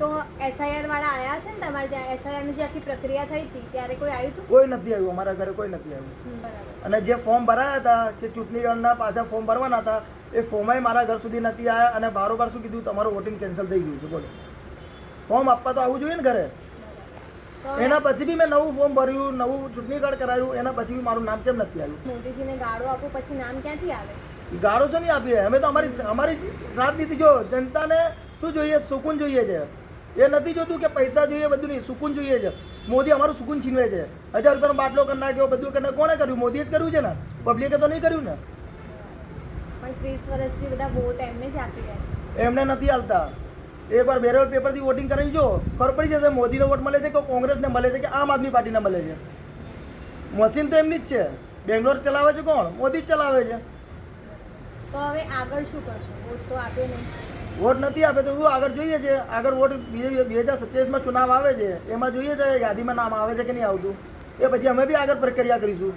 તો એસઆઈઆર વાળા આયા છે ને તમારે ત્યાં એસઆઈઆર ની જે આખી પ્રક્રિયા થઈ હતી ત્યારે કોઈ આવ્યું હતું? કોઈ નથી આવ્યું, અમારા ઘરે કોઈ નથી આવ્યું. બરાબર. અને જે ફોર્મ ભરાયા હતા કે ચૂંટણી ગણના પાછા ફોર્મ ભરવાના હતા એ ફોર્મય મારા ઘર સુધી નથી આવ્યા અને બારોબાર શું કીધું તમારું વોટિંગ કેન્સલ થઈ ગયું છે. બોલો, ફોર્મ આપવા તો આવવું જોઈએ ને ઘરે. તો એના પછી બી મેં નવું ફોર્મ ભર્યું, નવું ચૂંટણી કાર્ડ કરાવ્યું, એના પછી બી મારું નામ કેમ નથી આવ્યું? મોદીજીને ગાળો આપો પછી નામ ક્યાંથી આવે? ગાળો શું નહીં આપીએ અમે તો અમારી રાજનીતિ જો જનતાને શું જોઈએ? સુકૂન જોઈએ છે. એ નથી જોતું કે પૈસા જોઈએ, બધું નહીં, સુકૂન જોઈએ છે. મોદી અમારું સુકૂન છીનવે છે. 1000 રૂપિયાનો બાટલો કરી નાખ્યો, બધું કરી કોણે કર્યું? મોદીએ જ કર્યું છે ને, પબ્લિકે તો નહીં કર્યું ને. પણ 30 વર્ષથી બધા વોટ એમને જ આપી રહ્યા છે. એમને નથી હાલતા. એકવાર બેરોલ પેપરથી વોટિંગ કરી જો, ખબર પડી જશે મોદીને વોટ મળે છે કે કોંગ્રેસને મળે છે કે આમ આદમી પાર્ટીને મળે છે. મશીન તો એમની જ છે. બેંગ્લોર ચલાવે છે કોણ? મોદી જ ચલાવે છે. તો હવે આગળ શું કરશો? વોટ તો આપ્યો નહીં. વોટ નથી આપે તો શું આગળ જોઈએ છે? આગળ વોટ 2027માં ચુનાવ આવે છે, એમાં જોઈએ છે યાદીમાં નામ આવે છે કે નહીં આવતું. એ પછી અમે બી આગળ પ્રક્રિયા કરીશું.